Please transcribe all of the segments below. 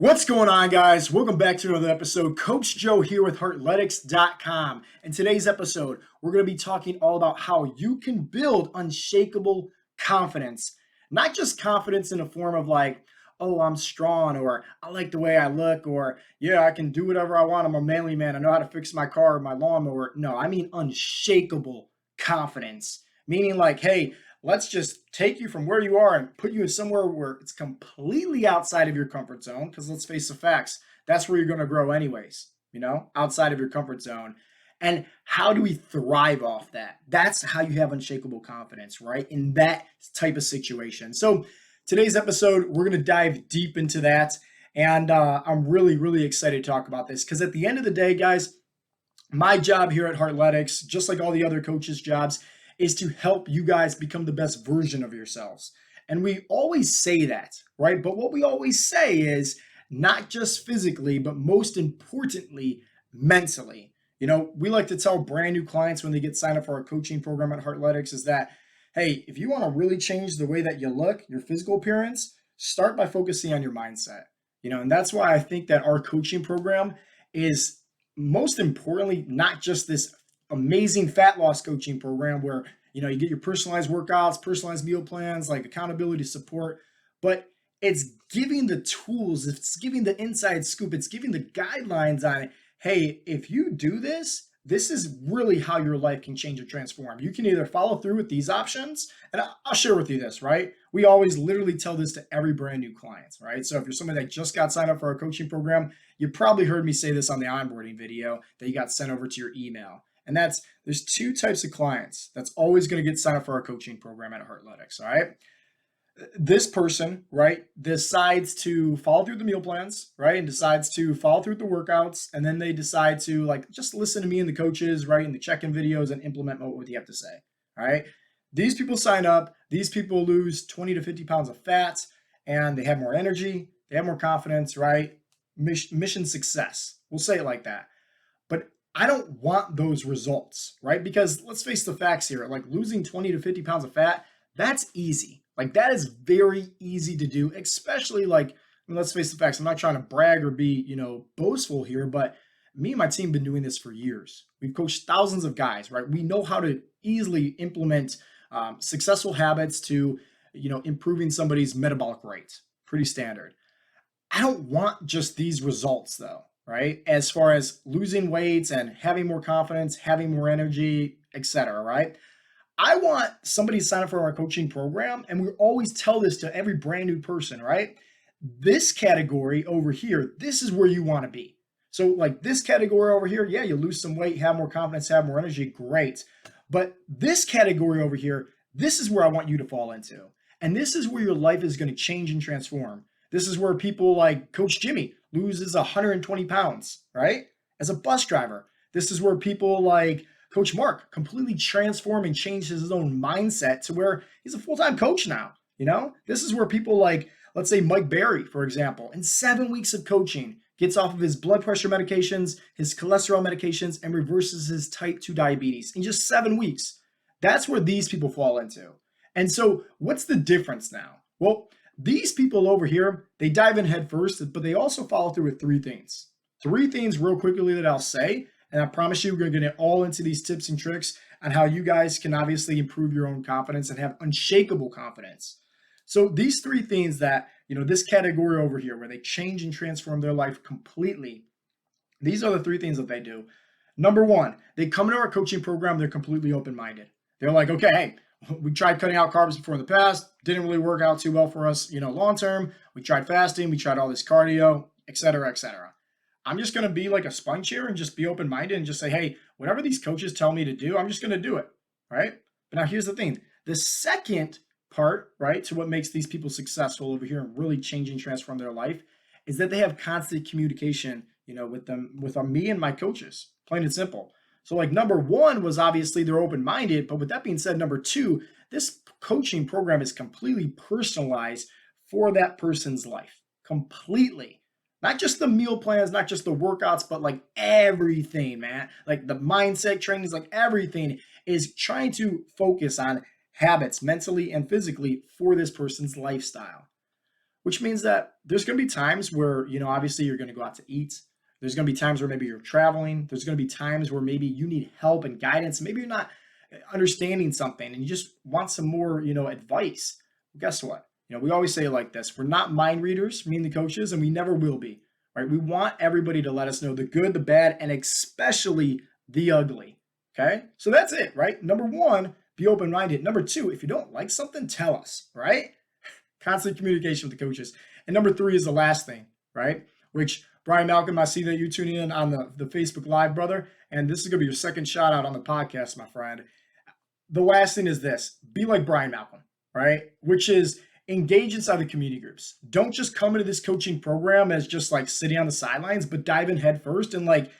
What's going on, guys? Welcome back to another episode. Coach Joe here with Heartletics.com. In today's episode, we're going to be talking all about how you can build unshakable confidence. Not just confidence in the form of like, oh, I'm strong, or I like the way I look, or yeah, I can do whatever I want. I'm a manly man. I know how to fix my car or my lawnmower. No, I mean unshakable confidence, meaning like, hey, let's just take you from where you are and put you in somewhere where it's completely outside of your comfort zone. Because let's face the facts, that's where you're going to grow, anyways, outside of your comfort zone. And how do we thrive off that? That's how you have unshakable confidence, right? In that type of situation. So, today's episode, we're going to dive deep into that. And I'm really, really excited to talk about this because at the end of the day, guys, my job here at Heartletics, just like all the other coaches' jobs, is to help you guys become the best version of yourselves. And we always say that, right? But what we always say is not just physically, but most importantly, mentally. We like to tell brand new clients when they get signed up for our coaching program at Heartletics is that, hey, if you want to really change the way that you look, your physical appearance, start by focusing on your mindset. And that's why I think that our coaching program is most importantly not just this amazing fat loss coaching program where you get your personalized workouts, personalized meal plans, like accountability support, but it's giving the tools, it's giving the inside scoop, it's giving the guidelines on it. Hey, if you do this, this is really how your life can change or transform. You can either follow through with these options, and I'll share with you this, right? We always literally tell this to every brand new client, right? So if you're somebody that just got signed up for our coaching program, you probably heard me say this on the onboarding video that you got sent over to your email. And there's two types of clients that's always going to get signed up for our coaching program at Heartletics, all right? This person, right, decides to follow through the meal plans, right, and decides to follow through the workouts, and then they decide to just listen to me and the coaches, right, and the check-in videos and implement what you have to say, all right? These people sign up, these people lose 20 to 50 pounds of fat, and they have more energy, they have more confidence, right? Mission success. We'll say it like that. But I don't want those results, right? Because let's face the facts here, like losing 20 to 50 pounds of fat, that's easy. Like that is very easy to do, especially let's face the facts. I'm not trying to brag or be, boastful here, but me and my team have been doing this for years. We've coached thousands of guys, right? We know how to easily implement successful habits to, improving somebody's metabolic rate. Pretty standard. I don't want just these results though, right? As far as losing weight and having more confidence, having more energy, etc., right? I want somebody to sign up for our coaching program, and we always tell this to every brand new person, right? This category over here, this is where you want to be. So like this category over here, yeah, you lose some weight, have more confidence, have more energy, great. But this category over here, this is where I want you to fall into. And this is where your life is going to change and transform. This is where people like Coach Jimmy loses 120 pounds, right? As a bus driver. This is where people like Coach Mark completely transform and change his own mindset to where he's a full-time coach now. This is where people like, let's say Mike Berry, for example, in 7 weeks of coaching, gets off of his blood pressure medications, his cholesterol medications, and reverses his type 2 diabetes in just 7 weeks. That's where these people fall into. And so what's the difference now? Well, these people over here, they dive in head first, but they also follow through with three things. Three things real quickly that I'll say, and I promise you we're going to get all into these tips and tricks on how you guys can obviously improve your own confidence and have unshakable confidence. So these three things that, this category over here where they change and transform their life completely, these are the three things that they do. Number one, they come into our coaching program, they're completely open-minded. They're like, okay, hey, we tried cutting out carbs before in the past, didn't really work out too well for us, long term. We tried fasting, we tried all this cardio, et cetera, et cetera. I'm just going to be like a sponge here and just be open-minded and just say, hey, whatever these coaches tell me to do, I'm just going to do it, right? But now here's the thing. The second part, right, to what makes these people successful over here and really change and transform their life is that they have constant communication, with me and my coaches, plain and simple. So like number one was obviously they're open-minded, but with that being said, number two, this coaching program is completely personalized for that person's life, completely. Not just the meal plans, not just the workouts, but like everything, man. Like the mindset trainings, like everything is trying to focus on habits mentally and physically for this person's lifestyle. which means that there's going to be times where, obviously you're going to go out to eat. There's going to be times where maybe you're traveling. There's going to be times where maybe you need help and guidance. Maybe you're not understanding something and you just want some more, advice. Well, guess what? We always say it like this. We're not mind readers, me and the coaches, and we never will be, right? We want everybody to let us know the good, the bad, and especially the ugly, okay? So that's it, right? Number one, be open-minded. Number two, if you don't like something, tell us, right? Constant communication with the coaches. And number three is the last thing, right? Which, Brian Malcolm, I see that you tuning in on the Facebook Live, brother, and this is going to be your second shout out on the podcast, my friend. The last thing is this: be like Brian Malcolm, right? Which is engage inside the community groups. Don't just come into this coaching program as just like sitting on the sidelines, but dive in head first and like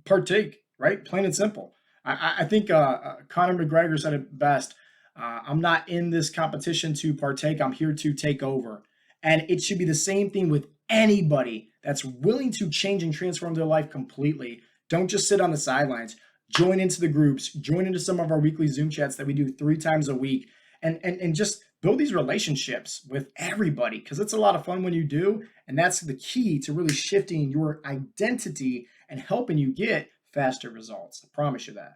partake, right? Plain and simple. I think Conor McGregor said it best. I'm not in this competition to partake. I'm here to take over. And it should be the same thing with anybody that's willing to change and transform their life completely. Don't just sit on the sidelines. Join into the groups. Join into some of our weekly Zoom chats that we do 3 times a week. And just build these relationships with everybody, because it's a lot of fun when you do. And that's the key to really shifting your identity and helping you get faster results. I promise you that.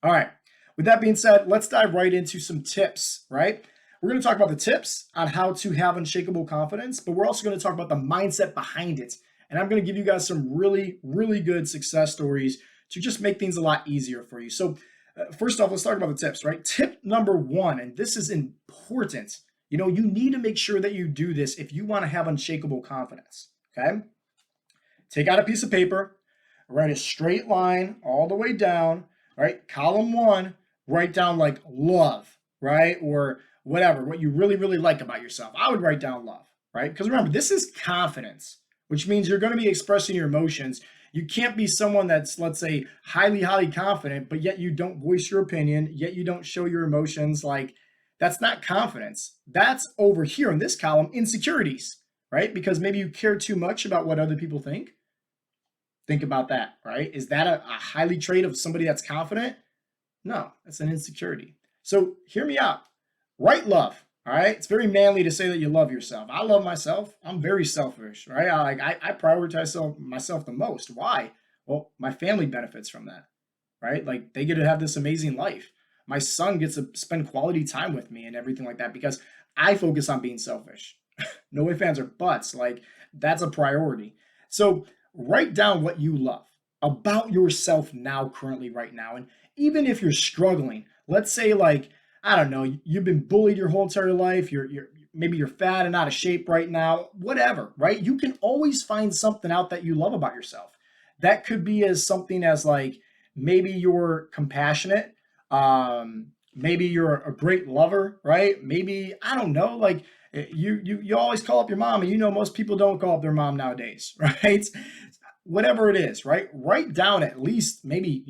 All right. With that being said, let's dive right into some tips, right? We're going to talk about the tips on how to have unshakable confidence, but we're also going to talk about the mindset behind it. And I'm going to give you guys some really, really good success stories to just make things a lot easier for you. So first off, let's talk about the tips, right? Tip number one, and this is important. You need to make sure that you do this if you want to have unshakable confidence, okay? Take out a piece of paper, write a straight line all the way down, right? Column 1, write down like love, right? Or whatever, what you really, really like about yourself. I would write down love, right? Because remember, this is confidence, which means you're going to be expressing your emotions. You can't be someone that's, let's say, highly, highly confident, but yet you don't voice your opinion, yet you don't show your emotions. Like, that's not confidence. That's over here in this column, insecurities, right? Because maybe you care too much about what other people think. Think about that, right? Is that a highly trait of somebody that's confident? No, that's an insecurity. So hear me out. Write love, all right? It's very manly to say that you love yourself. I love myself. I'm very selfish, right? I prioritize myself the most. Why? Well, my family benefits from that, right? Like, they get to have this amazing life. My son gets to spend quality time with me and everything like that because I focus on being selfish. No ifs, ands, or buts. Like, that's a priority. So write down what you love about yourself now, currently, right now. And even if you're struggling, let's say, like, I don't know, you've been bullied your whole entire life. Maybe you're fat and out of shape right now, whatever, right? You can always find something out that you love about yourself. That could be as something as like, maybe you're compassionate. Maybe you're a great lover, right? Maybe, I don't know, like you always call up your mom, and most people don't call up their mom nowadays, right? Whatever it is, right? Write down at least maybe,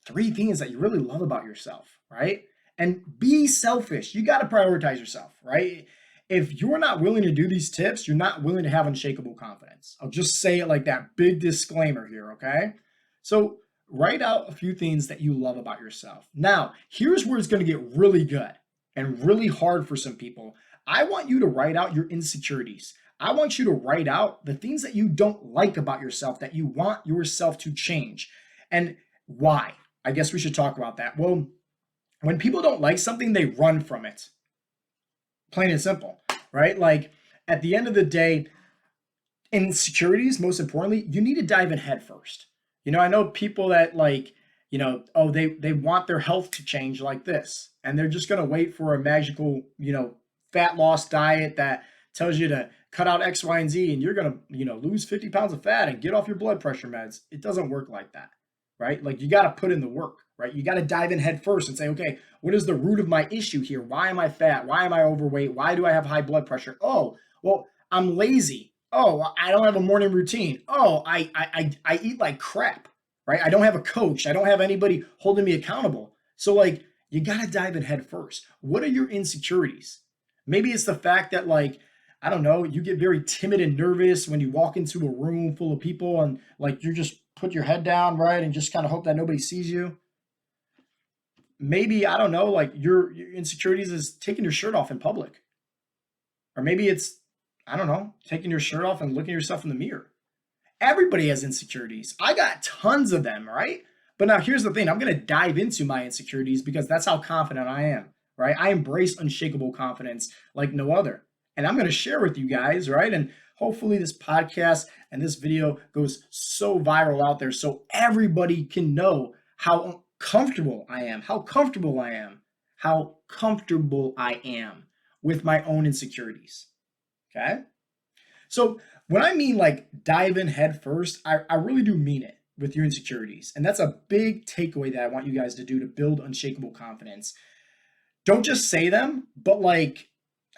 3 things that you really love about yourself, right? And be selfish. You got to prioritize yourself, right? If you're not willing to do these tips, you're not willing to have unshakable confidence. I'll just say it like that. Big disclaimer here, okay? So write out a few things that you love about yourself. Now, here's where it's going to get really good and really hard for some people. I want you to write out your insecurities. I want you to write out the things that you don't like about yourself, that you want yourself to change. And why? I guess we should talk about that. Well, when people don't like something, they run from it. Plain and simple, right? Like, at the end of the day, insecurities, most importantly, you need to dive in head first. I know people that they want their health to change like this, and they're just going to wait for a magical, fat loss diet that tells you to cut out X, Y, and Z, and you're going to, lose 50 pounds of fat and get off your blood pressure meds. It doesn't work like that, right? Like, you got to put in the work, right? You got to dive in head first and say, okay, what is the root of my issue here? Why am I fat? Why am I overweight? Why do I have high blood pressure? Oh, well, I'm lazy. Oh, I don't have a morning routine. Oh, I eat like crap, right? I don't have a coach. I don't have anybody holding me accountable. So, like, you got to dive in head first. What are your insecurities? Maybe it's the fact that, like, I don't know, you get very timid and nervous when you walk into a room full of people, and like, you just put your head down, right? And just kind of hope that nobody sees you. Maybe, I don't know, like, your insecurities is taking your shirt off in public. Or maybe it's I don't know, taking your shirt off and looking at yourself in the mirror. Everybody has insecurities. I got tons of them, right? But now here's the thing, I'm going to dive into my insecurities because that's how confident I am, right? I embrace unshakable confidence like no other. And I'm going to share with you guys, right? And hopefully this podcast and this video goes so viral out there so everybody can know how comfortable I am, how comfortable I am, how comfortable I am with my own insecurities. Okay? So when I mean like dive in head first, I really do mean it with your insecurities. And that's a big takeaway that I want you guys to do to build unshakable confidence. Don't just say them, but like,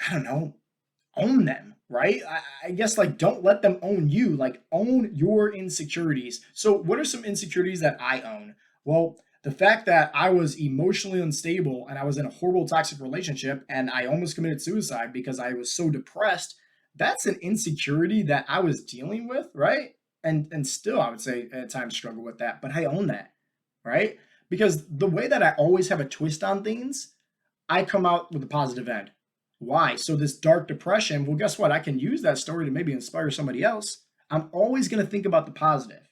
I don't know, own them, right? I guess like don't let them own you, like own your insecurities. So what are some insecurities that I own? Well, the fact that I was emotionally unstable and I was in a horrible toxic relationship and I almost committed suicide because I was so depressed, that's an insecurity that I was dealing with, right? And still I would say at times struggle with that, but I own that, right? Because the way that I always have a twist on things, I come out with a positive end. Why? So this dark depression, well, guess what? I can use that story to maybe inspire somebody else. I'm always going to think about the positive.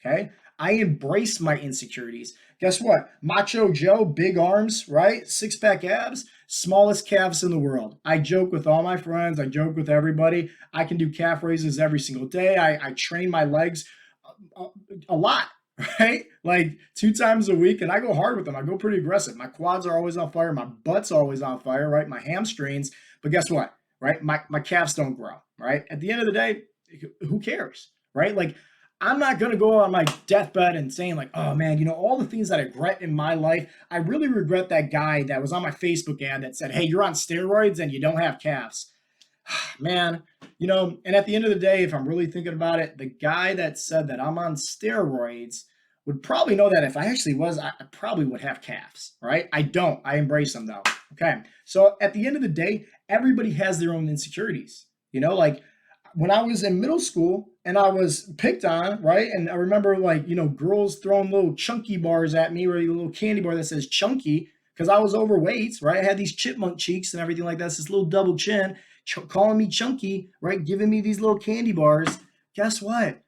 Okay. I embrace my insecurities. Guess what? Macho Joe, big arms, right? Six pack abs, smallest calves in the world. I joke with all my friends. I joke with everybody. I can do calf raises every single day. I train my legs a lot, right? Like 2 times a week, and I go hard with them. I go pretty aggressive. My quads are always on fire. My butt's always on fire, right? My hamstrings. But guess what? Right? My calves don't grow, right? At the end of the day, who cares, right? Like, I'm not going to go on my deathbed and saying like, oh man, all the things that I regret in my life. I really regret that guy that was on my Facebook ad that said, hey, you're on steroids and you don't have calves. Man, and at the end of the day, if I'm really thinking about it, the guy that said that I'm on steroids would probably know that if I actually was, I probably would have calves, right? I don't. I embrace them though. Okay. So at the end of the day, everybody has their own insecurities. Like when I was in middle school and I was picked on, right? And I remember like, girls throwing little chunky bars at me or a little candy bar that says chunky because I was overweight, right? I had these chipmunk cheeks and everything like that. This little double chin, calling me chunky, right? Giving me these little candy bars. Guess what?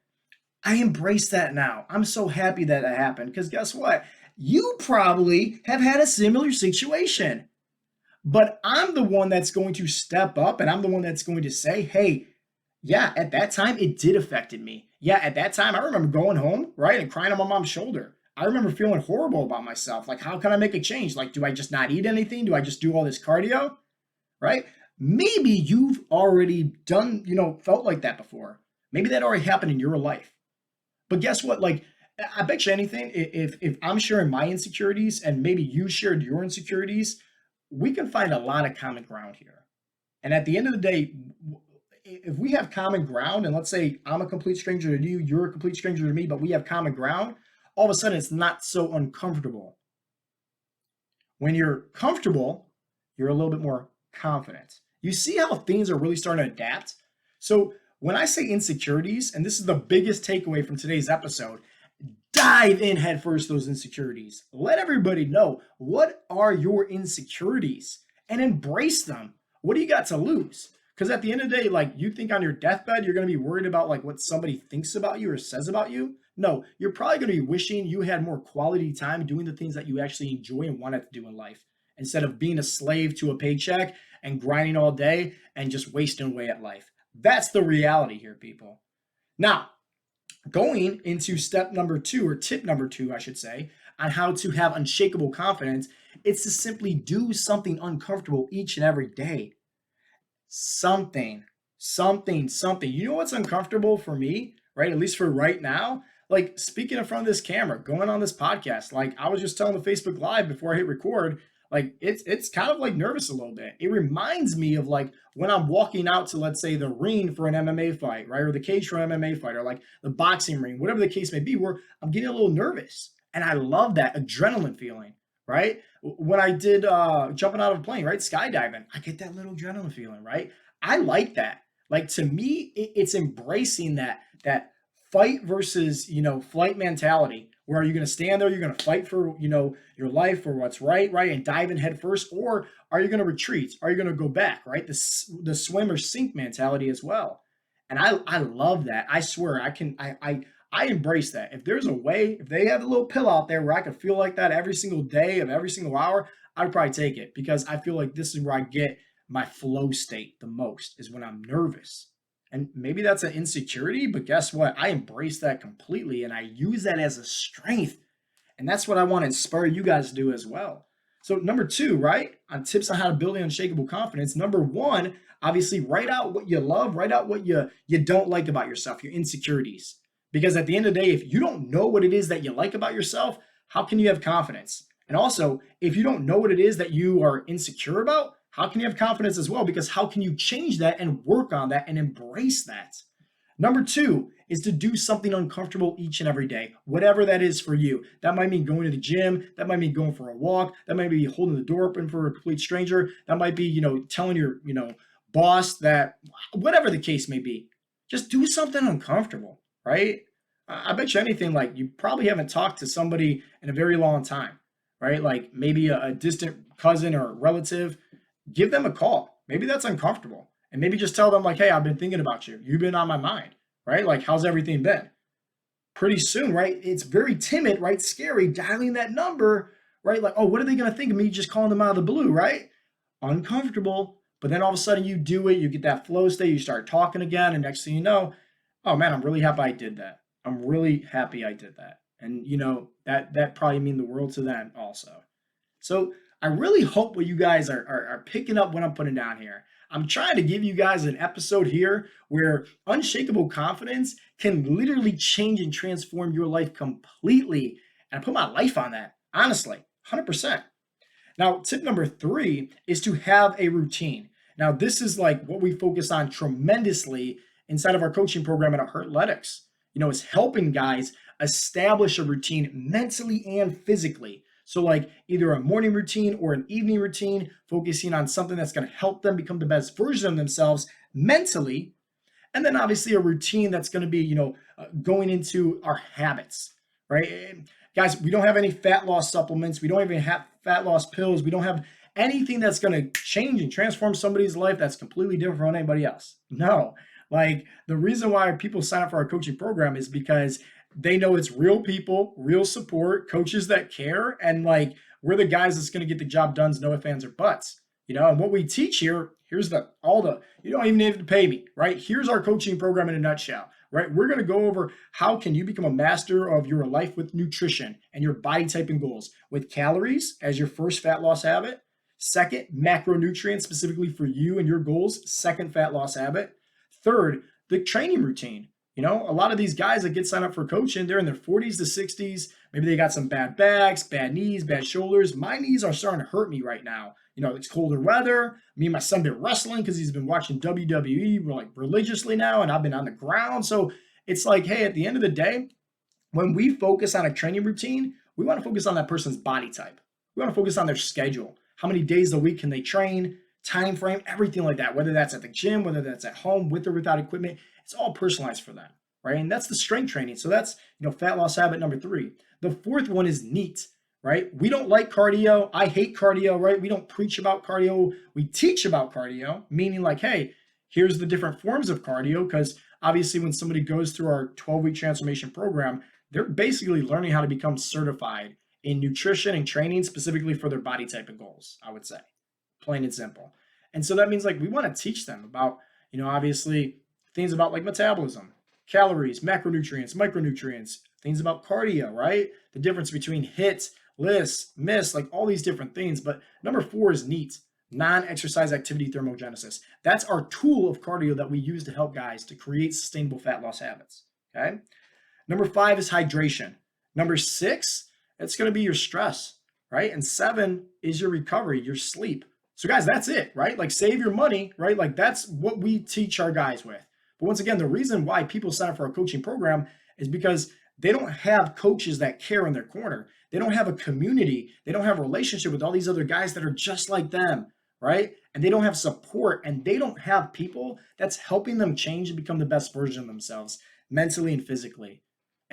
I embrace that now. I'm so happy that it happened because guess what? You probably have had a similar situation, but I'm the one that's going to step up and I'm the one that's going to say, hey, yeah, at that time, it did affected me. Yeah, at that time, I remember going home, right, and crying on my mom's shoulder. I remember feeling horrible about myself. Like, how can I make a change? Like, do I just not eat anything? Do I just do all this cardio? Right? Maybe you've already done, felt like that before. Maybe that already happened in your life. But guess what? Like, I bet you anything, if I'm sharing my insecurities and maybe you shared your insecurities, we can find a lot of common ground here. And at the end of the day, if we have common ground, and let's say I'm a complete stranger to you, you're a complete stranger to me, but we have common ground, all of a sudden it's not so uncomfortable. When you're comfortable, you're a little bit more confident. You see how things are really starting to adapt? So when I say insecurities, and this is the biggest takeaway from today's episode, dive in headfirst those insecurities. Let everybody know what are your insecurities and embrace them. What do you got to lose? Because at the end of the day, like you think on your deathbed, you're going to be worried about like what somebody thinks about you or says about you. No, you're probably going to be wishing you had more quality time doing the things that you actually enjoy and wanted to do in life instead of being a slave to a paycheck and grinding all day and just wasting away at life. That's the reality here, people. Now, going into step number 2 or tip number 2, I should say, on how to have unshakable confidence, it's to simply do something uncomfortable each and every day. Something. You know what's uncomfortable for me, right? At least for right now, like speaking in front of this camera, going on this podcast. Like I was just telling the Facebook Live before I hit record, like it's kind of like nervous a little bit. It reminds me of like when I'm walking out to, let's say, the ring for an MMA fight, right? Or the cage for an MMA fight, or like the boxing ring, whatever the case may be, where I'm getting a little nervous. And I love that adrenaline feeling, right? When I did jumping out of a plane, right? Skydiving, I get that little adrenaline feeling, right? I like that. Like to me, it's embracing that fight versus, flight mentality Where are you going to stand there? You're going to fight for, your life, for what's right, and dive in head first, or are you going to retreat? Are you going to go back, right? The swim or sink mentality as well. And I love that. I swear I embrace that. If there's a way, if they have a little pill out there where I could feel like that every single day of every single hour, I'd probably take it, because I feel like this is where I get my flow state the most, is when I'm nervous. And maybe that's an insecurity, but guess what? I embrace that completely and I use that as a strength. And that's what I want to inspire you guys to do as well. So, number two, right, on tips on how to build unshakable confidence. Number one, obviously, write out what you love, write out what you don't like about yourself, your insecurities. Because at the end of the day, if you don't know what it is that you like about yourself, how can you have confidence? And also, if you don't know what it is that you are insecure about, how can you have confidence as well? Because how can you change that and work on that and embrace that? Number two is to do something uncomfortable each and every day, whatever that is for you. That might mean going to the gym. That might mean going for a walk. That might be holding the door open for a complete stranger. That might be, telling your, boss that, whatever the case may be, just do something uncomfortable, right? I bet you anything, like, you probably haven't talked to somebody in a very long time, right? Like maybe a distant cousin or relative. Give them a call. Maybe that's uncomfortable. And maybe just tell them, like, hey, I've been thinking about you. You've been on my mind, right? Like, how's everything been? Pretty soon, right? It's very timid, right? Scary, dialing that number, right? Like, oh, what are they going to think of me just calling them out of the blue, right? Uncomfortable. But then all of a sudden you do it, you get that flow state, you start talking again, and next thing you know, oh man, I'm really happy I did that. I'm really happy I did that. And that probably mean the world to them also. So I really hope what you guys are picking up what I'm putting down here. I'm trying to give you guys an episode here where unshakable confidence can literally change and transform your life completely. And I put my life on that, honestly, 100%. Now, tip number three is to have a routine. Now, this is like what we focus on tremendously inside of our coaching program at Heartletics. It's helping guys establish a routine mentally and physically. So like either a morning routine or an evening routine, focusing on something that's going to help them become the best version of themselves mentally. And then obviously a routine that's going to be, going into our habits, right? Guys, we don't have any fat loss supplements. We don't even have fat loss pills. We don't have anything that's going to change and transform somebody's life that's completely different from anybody else. No, like the reason why people sign up for our coaching program is because they know it's real people, real support, coaches that care, and like we're the guys that's going to get the job done, no ifs, ands, or buts. And what we teach here, here's you don't even need to pay me, right? Here's our coaching program in a nutshell, right? We're going to go over how can you become a master of your life with nutrition and your body type and goals, with calories as your first fat loss habit. Second, macronutrients specifically for you and your goals, second fat loss habit. Third, the training routine. A lot of these guys that get signed up for coaching, they're in their 40s to 60s. Maybe they got some bad backs, bad knees, bad shoulders. My knees are starting to hurt me right now. It's colder weather. Me and my son been wrestling because he's been watching WWE religiously now, and I've been on the ground. So it's like, hey, at the end of the day, when we focus on a training routine, we want to focus on that person's body type. We want to focus on their schedule. How many days a week can they train? Time frame, everything like that. Whether that's at the gym, whether that's at home, with or without equipment. It's all personalized for them, right? And that's the strength training. So that's, fat loss habit number three. The fourth one is NEAT, right? We don't like cardio. I hate cardio, right? We don't preach about cardio. We teach about cardio, meaning like, hey, here's the different forms of cardio. Because obviously when somebody goes through our 12-week transformation program, they're basically learning how to become certified in nutrition and training specifically for their body type and goals, I would say, plain and simple. And so that means like we want to teach them about, obviously things about like metabolism, calories, macronutrients, micronutrients, things about cardio, right? The difference between hit, list, miss, like all these different things. But number four is NEAT, non-exercise activity thermogenesis. That's our tool of cardio that we use to help guys to create sustainable fat loss habits, okay? Number five is hydration. Number six, it's going to be your stress, right? And seven is your recovery, your sleep. So guys, that's it, right? Like save your money, right? Like that's what we teach our guys with. But once again, the reason why people sign up for our coaching program is because they don't have coaches that care in their corner. They don't have a community. They don't have a relationship with all these other guys that are just like them, right? And they don't have support, and they don't have people that's helping them change and become the best version of themselves mentally and physically.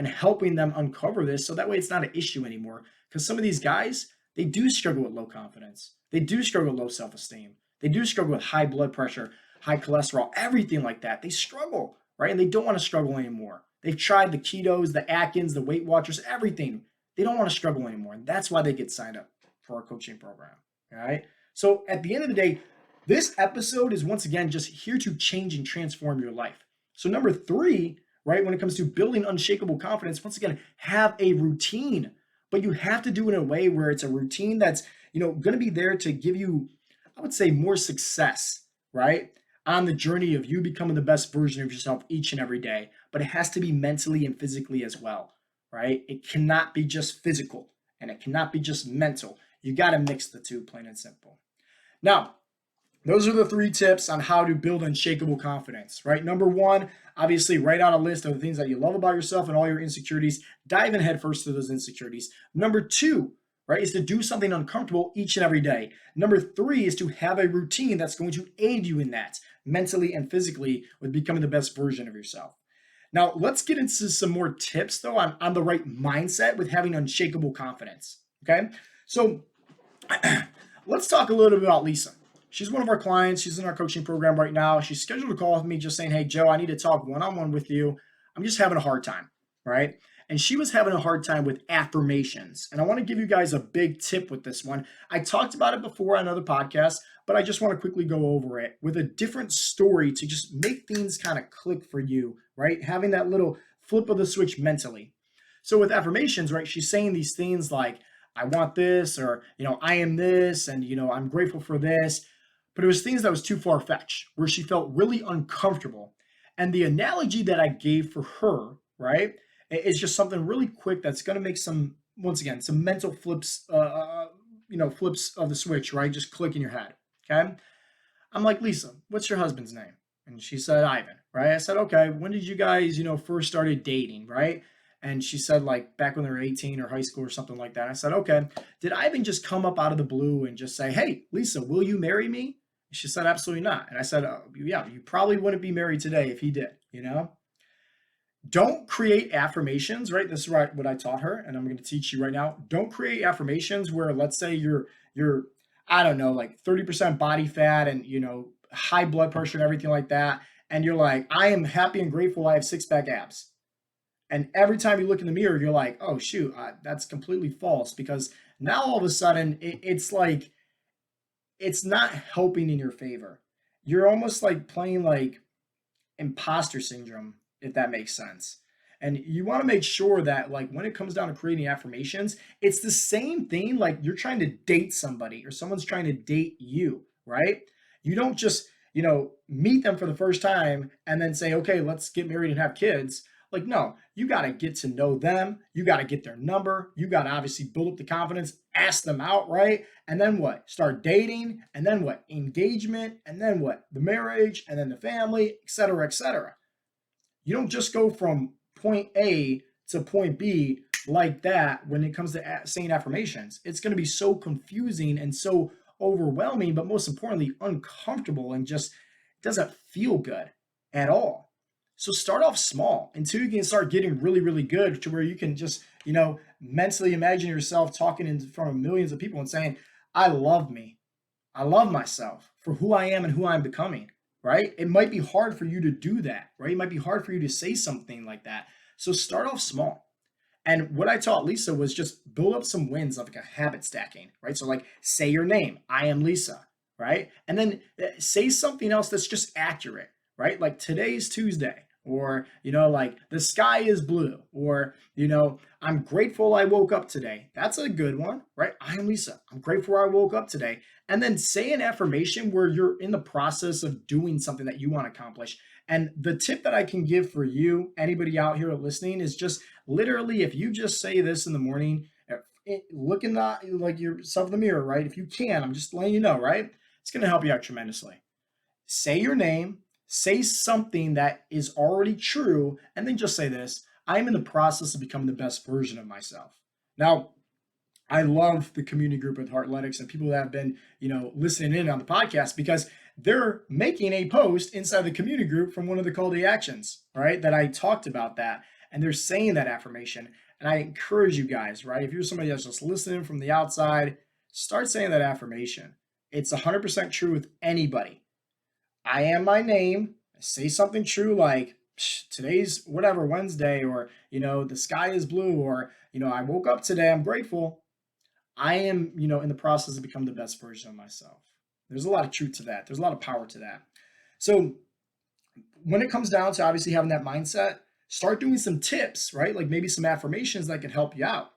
and helping them uncover this so that way it's not an issue anymore. Because some of these guys, they do struggle with low confidence. They do struggle with low self-esteem. They do struggle with high blood pressure, high cholesterol, everything like that. They struggle, right? And they don't want to struggle anymore. They've tried the ketos, the Atkins, the Weight Watchers, everything. They don't want to struggle anymore. And that's why they get signed up for our coaching program. All right. So at the end of the day, this episode is once again just here to change and transform your life. So number 3, right, when it comes to building unshakable confidence, once again, have a routine, but you have to do it in a way where it's a routine that's, going to be there to give you, I would say, more success, right, on the journey of you becoming the best version of yourself each and every day. But it has to be mentally and physically as well, right? It cannot be just physical and it cannot be just mental. You got to mix the two, plain and simple. Now, those are the 3 tips on how to build unshakable confidence, right? Number 1, obviously write out a list of the things that you love about yourself and all your insecurities. Dive in headfirst to those insecurities. Number 2, right, is to do something uncomfortable each and every day. Number 3 is to have a routine that's going to aid you in that mentally and physically with becoming the best version of yourself. Now, let's get into some more tips, though, on the right mindset with having unshakable confidence, okay? So let's talk a little bit about Lisa. She's one of our clients. She's in our coaching program right now. She's scheduled a call with me just saying, hey, Joe, I need to talk one-on-one with you. I'm just having a hard time, right? And she was having a hard time with affirmations. And I want to give you guys a big tip with this one. I talked about it before on other podcasts, but I just want to quickly go over it with a different story to just make things kind of click for you, right? Having that little flip of the switch mentally. So with affirmations, right, she's saying these things like, I want this, or, I am this, and, I'm grateful for this. But it was things that was too far-fetched, where she felt really uncomfortable. And the analogy that I gave for her, right, is just something really quick that's going to make some, once again, some mental flips, flips of the switch, right? Just click in your head, okay? I'm like, Lisa, what's your husband's name? And she said, Ivan, right? I said, okay, when did you guys, first started dating, right? And she said, like, back when they were 18 or high school or something like that. I said, okay, did Ivan just come up out of the blue and just say, hey, Lisa, will you marry me? She said, absolutely not. And I said, oh, yeah, you probably wouldn't be married today if he did, Don't create affirmations, right? This is what I taught her, and I'm going to teach you right now. Don't create affirmations where, let's say you're, I don't know, like 30% body fat and, high blood pressure and everything like that. And you're like, I am happy and grateful I have 6-pack abs. And every time you look in the mirror, you're like, oh, shoot, that's completely false, because now all of a sudden it's like, it's not helping in your favor. You're almost like playing like imposter syndrome, if that makes sense. And you want to make sure that, like, when it comes down to creating affirmations, it's the same thing like you're trying to date somebody or someone's trying to date you, right? You don't just, meet them for the first time and then say, okay, let's get married and have kids. Like, no, you got to get to know them. You got to get their number. You got to obviously build up the confidence, ask them out, right? And then what? Start dating. And then what? Engagement. And then what? The marriage. And then the family, et cetera, et cetera. You don't just go from point A to point B like that when it comes to saying affirmations. It's going to be so confusing and so overwhelming, but most importantly, uncomfortable, and just doesn't feel good at all. So start off small until you can start getting really, really good to where you can just, mentally imagine yourself talking in front of millions of people and saying, I love me. I love myself for who I am and who I'm becoming, right? It might be hard for you to do that, right? It might be hard for you to say something like that. So start off small. And what I taught Lisa was just build up some wins of like a habit stacking, right? So like say your name, I am Lisa, right? And then say something else that's just accurate, right? Like today's Tuesday. Or, like the sky is blue, or, I'm grateful I woke up today. That's a good one, right? I am Lisa. I'm grateful I woke up today. And then say an affirmation where you're in the process of doing something that you want to accomplish. And the tip that I can give for you, anybody out here listening, is just literally, if you just say this in the morning, look in like yourself in the mirror, right? If you can, I'm just letting you know, right? It's going to help you out tremendously. Say your name. Say something that is already true, and then just say this: I am in the process of becoming the best version of myself. Now, I love the community group with Heartletics and people that have been, listening in on the podcast, because they're making a post inside the community group from one of the call to actions, right? That I talked about that. and they're saying that affirmation. And I encourage you guys, right? If you're somebody that's just listening from the outside, start saying that affirmation. It's 100% true with anybody. I am my name. Say something true like today's whatever Wednesday, or the sky is blue, or I woke up today, I'm grateful. I am, in the process of becoming the best version of myself. There's a lot of truth to that. There's a lot of power to that. So when it comes down to obviously having that mindset, start doing some tips, right? Like maybe some affirmations that can help you out.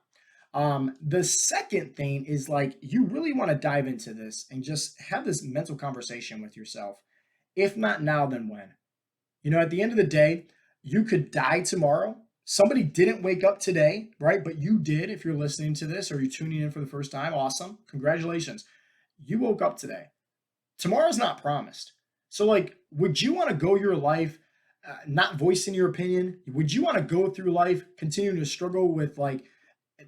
The second thing is like you really want to dive into this and just have this mental conversation with yourself. If not now, then when? At the end of the day, you could die tomorrow. Somebody didn't wake up today, right? But you did. If you're listening to this or you're tuning in for the first time, awesome. Congratulations. You woke up today. Tomorrow's not promised. So like, would you want to go your life not voicing your opinion? Would you want to go through life continuing to struggle with like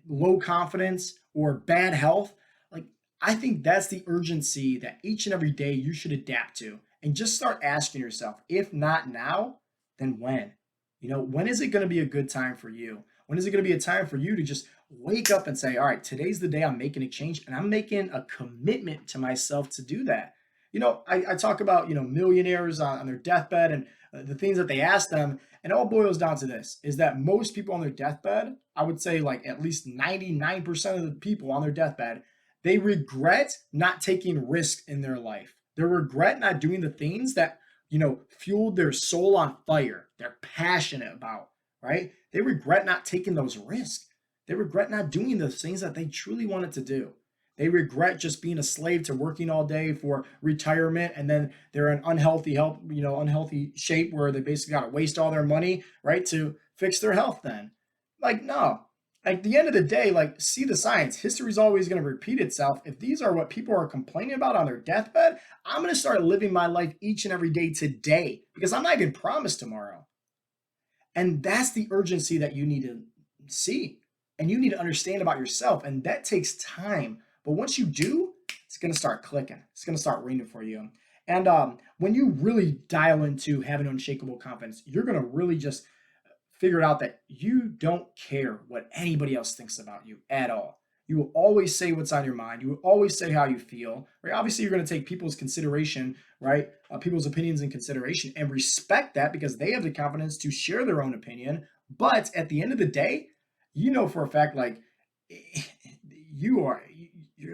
low confidence or bad health? Like, I think that's the urgency that each and every day you should adapt to, and just start asking yourself, if not now, then when? When is it going to be a good time for you? When is it going to be a time for you to just wake up and say, all right, today's the day I'm making a change, and I'm making a commitment to myself to do that. I talk about, millionaires on their deathbed and the things that they ask them. And it all boils down to this, is that most people on their deathbed, I would say like at least 99% of the people on their deathbed, they regret not taking risk in their life. They regret not doing the things that, fueled their soul on fire. They're passionate about, right? They regret not taking those risks. They regret not doing the things that they truly wanted to do. They regret just being a slave to working all day for retirement, and then they're in unhealthy shape where they basically got to waste all their money, right, to fix their health then. Like, no. At the end of the day, like, see the science. History is always going to repeat itself. If these are what people are complaining about on their deathbed, I'm going to start living my life each and every day today, because I'm not even promised tomorrow. And that's the urgency that you need to see, and you need to understand about yourself. And that takes time. But once you do, it's going to start clicking. It's going to start ringing for you. And when you really dial into having unshakable confidence, you're going to really just figure out that you don't care what anybody else thinks about you at all. You will always say what's on your mind. You will always say how you feel, right? Obviously, you're going to take people's consideration, right? People's opinions in consideration, and respect that, because they have the confidence to share their own opinion. But at the end of the day, you know for a fact, like, you're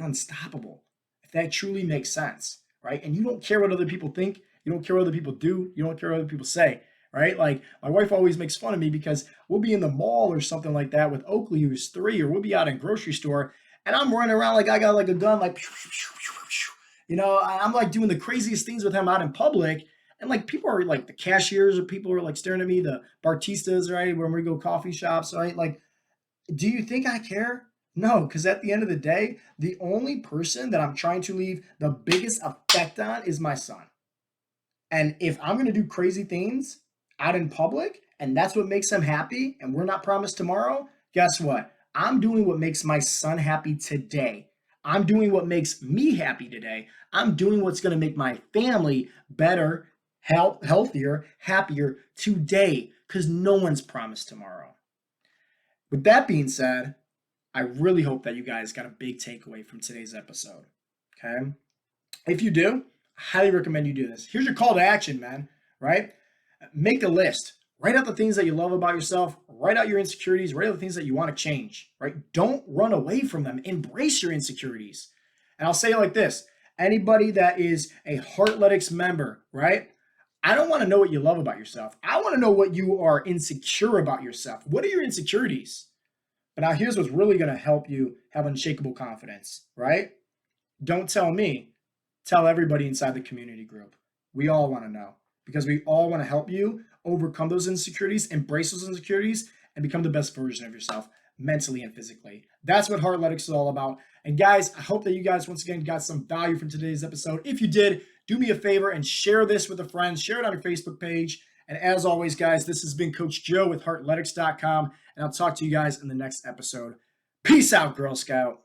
unstoppable, if that truly makes sense, right? And you don't care what other people think. You don't care what other people do. You don't care what other people say, right? Like, my wife always makes fun of me because we'll be in the mall or something like that with Oakley, who's 3, or we'll be out in grocery store, and I'm running around like I got like a gun, like, I'm like doing the craziest things with him out in public. And like, people are like, the cashiers, or people are like staring at me, the bartistas, right? When we go coffee shops, right? Like, do you think I care? No, because at the end of the day, the only person that I'm trying to leave the biggest effect on is my son. And if I'm going to do crazy things out in public, and that's what makes him happy, and we're not promised tomorrow, guess what? I'm doing what makes my son happy today. I'm doing what makes me happy today. I'm doing what's going to make my family better, healthier, happier today, because no one's promised tomorrow. With that being said, I really hope that you guys got a big takeaway from today's episode, okay? If you do, I highly recommend you do this. Here's your call to action, man, right? Make a list. Write out the things that you love about yourself. Write out your insecurities. Write out the things that you want to change, right? Don't run away from them. Embrace your insecurities. And I'll say it like this. Anybody that is a Heartletics member, right? I don't want to know what you love about yourself. I want to know what you are insecure about yourself. What are your insecurities? But now here's what's really going to help you have unshakable confidence, right? Don't tell me. Tell everybody inside the community group. We all want to know, because we all want to help you overcome those insecurities, embrace those insecurities, and become the best version of yourself, mentally and physically. That's what Heartletics is all about. And guys, I hope that you guys once again got some value from today's episode. If you did, do me a favor and share this with a friend. Share it on your Facebook page. And as always, guys, this has been Coach Joe with Heartletics.com, and I'll talk to you guys in the next episode. Peace out, Girl Scout.